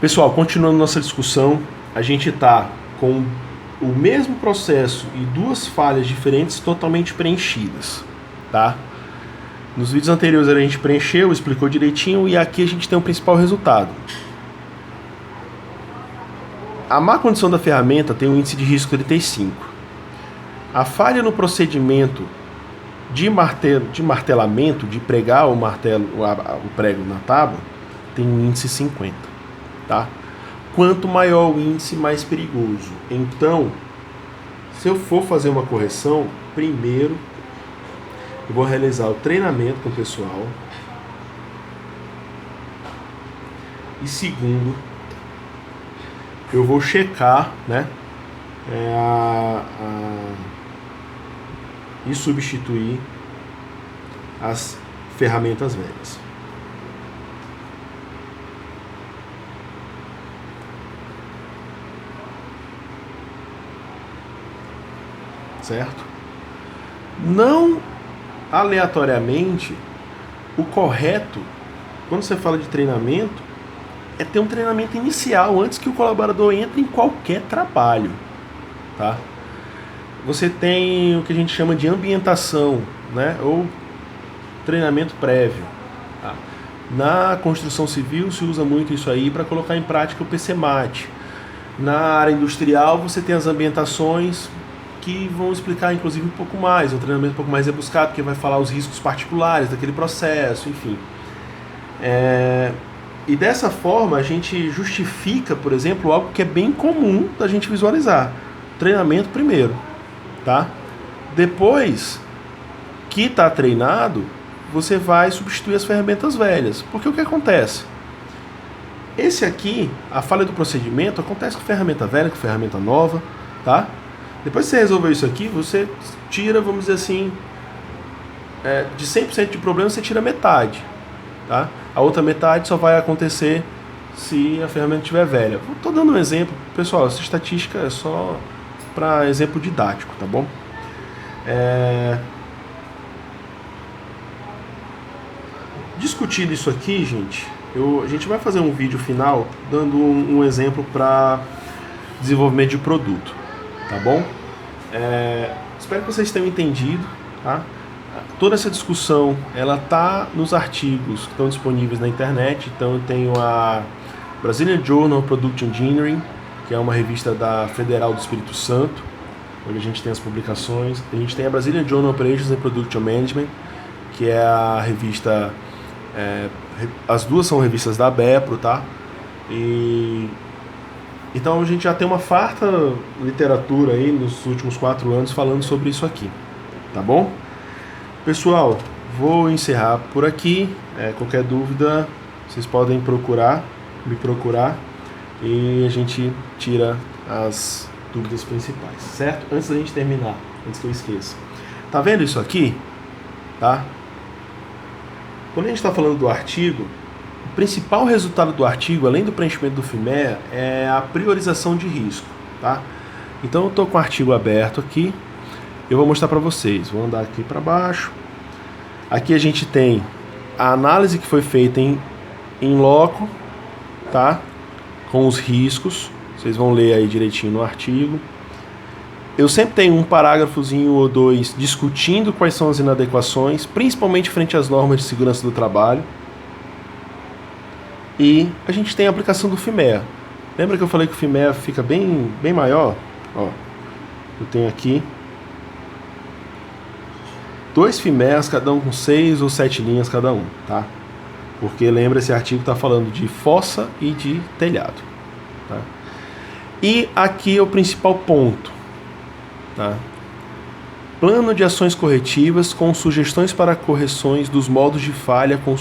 Pessoal, continuando nossa discussão, a gente está com o mesmo processo e duas falhas diferentes totalmente preenchidas, tá? Nos vídeos anteriores a gente preencheu, explicou direitinho, e aqui a gente tem o principal resultado. A má condição da ferramenta tem um índice de risco 35. A falha no procedimento de martelamento, de pregar o prego na tábua, tem um índice 50. Tá? Quanto maior o índice, mais perigoso. Então, se eu for fazer uma correção, primeiro eu vou realizar o treinamento com o pessoal. E segundo, eu vou checar, né, e substituir as ferramentas velhas. Certo? Não aleatoriamente, o correto, quando você fala de treinamento, é ter um treinamento inicial antes que o colaborador entre em qualquer trabalho, tá? Você tem o que a gente chama de ambientação, né? Ou treinamento prévio. Tá? Na construção civil se usa muito isso aí para colocar em prática o PCMAT. Na área industrial você tem as ambientações que vão explicar inclusive um pouco mais, um treinamento um pouco mais rebuscado, porque vai falar os riscos particulares daquele processo, enfim. E dessa forma a gente justifica, por exemplo, algo que é bem comum da gente visualizar. Treinamento primeiro, tá? Depois que está treinado, você vai substituir as ferramentas velhas. Porque o que acontece? Esse aqui, a falha do procedimento, acontece com ferramenta velha, com ferramenta nova, tá? Depois que você resolveu isso aqui, você tira, vamos dizer assim, de 100% de problema, você tira metade, tá? A outra metade só vai acontecer se a ferramenta estiver velha. Estou dando um exemplo, pessoal, essa estatística é só para exemplo didático, tá bom? Discutido isso aqui, gente, a gente vai fazer um vídeo final dando um exemplo para desenvolvimento de produto, tá bom? Espero que vocês tenham entendido, tá? Toda essa discussão, ela tá nos artigos que estão disponíveis na internet. Então eu tenho a Brazilian Journal of Product Engineering, que é uma revista da Federal do Espírito Santo, onde a gente tem as publicações. A gente tem a Brazilian Journal of Operations and Production Management, que é a revista... as duas são revistas da ABEPRO, tá? Então a gente já tem uma farta literatura aí nos últimos 4 anos falando sobre isso aqui, tá bom? Pessoal, vou encerrar por aqui. Qualquer dúvida, vocês podem me procurar e a gente tira as dúvidas principais, certo? Antes da gente terminar, antes que eu esqueça. Tá vendo isso aqui? Tá? Quando a gente está falando do artigo, o principal resultado do artigo, além do preenchimento do FIMEA, é a priorização de risco, tá? Então eu estou com o artigo aberto aqui, eu vou mostrar para vocês. Vou andar aqui para baixo. Aqui a gente tem a análise que foi feita em loco, tá? Com os riscos, vocês vão ler aí direitinho no artigo. Eu sempre tenho um parágrafozinho ou dois discutindo quais são as inadequações, principalmente frente às normas de segurança do trabalho. E a gente tem a aplicação do FIMEA. Lembra que eu falei que o FIMEA fica bem maior? Ó, eu tenho aqui 2 FIMEAs, cada um com 6 ou 7 linhas cada um, tá? Porque lembra, esse artigo está falando de fossa e de telhado, tá? E aqui é o principal ponto, tá? Plano de ações corretivas com sugestões para correções dos modos de falha com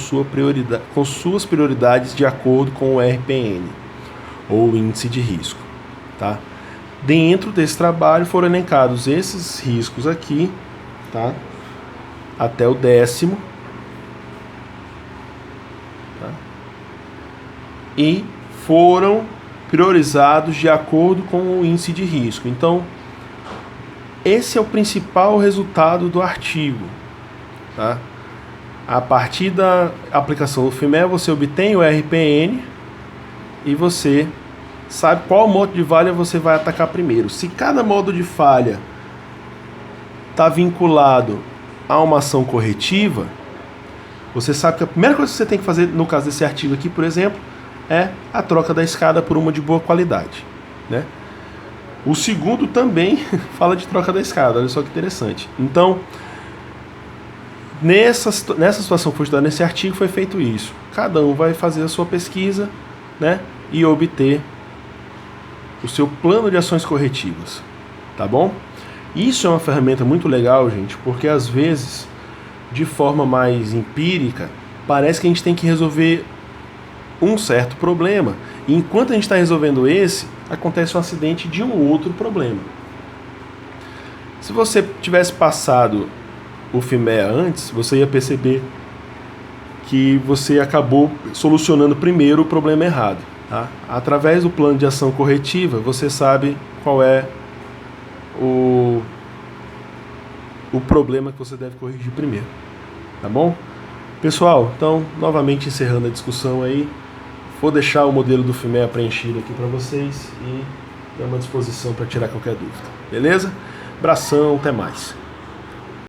suas prioridades de acordo com o RPN, ou índice de risco, tá? Dentro desse trabalho foram elencados esses riscos aqui, tá? Até o 10º, tá? E foram priorizados de acordo com o índice de risco. Então, esse é o principal resultado do artigo, tá? A partir da aplicação do FIMEA, você obtém o RPN e você sabe qual modo de falha você vai atacar primeiro. Se cada modo de falha está vinculado a uma ação corretiva, você sabe que a primeira coisa que você tem que fazer, no caso desse artigo aqui, por exemplo, é a troca da escada por uma de boa qualidade, né? O segundo também fala de troca da escada, olha só que interessante. Então, nessa situação que foi estudada nesse artigo, foi feito isso. Cada um vai fazer a sua pesquisa, né, e obter o seu plano de ações corretivas, tá bom? Isso é uma ferramenta muito legal, gente, porque às vezes, de forma mais empírica, parece que a gente tem que resolver um certo problema. E enquanto a gente está resolvendo esse, acontece um acidente de um outro problema. Se você tivesse passado o FIMEA antes, você ia perceber que você acabou solucionando primeiro o problema errado. Tá? Através do plano de ação corretiva, você sabe qual é o problema que você deve corrigir primeiro. Tá bom? Pessoal, então, novamente encerrando a discussão aí, vou deixar o modelo do FIMEA preenchido aqui para vocês e estamos à disposição para tirar qualquer dúvida. Beleza? Abração, até mais.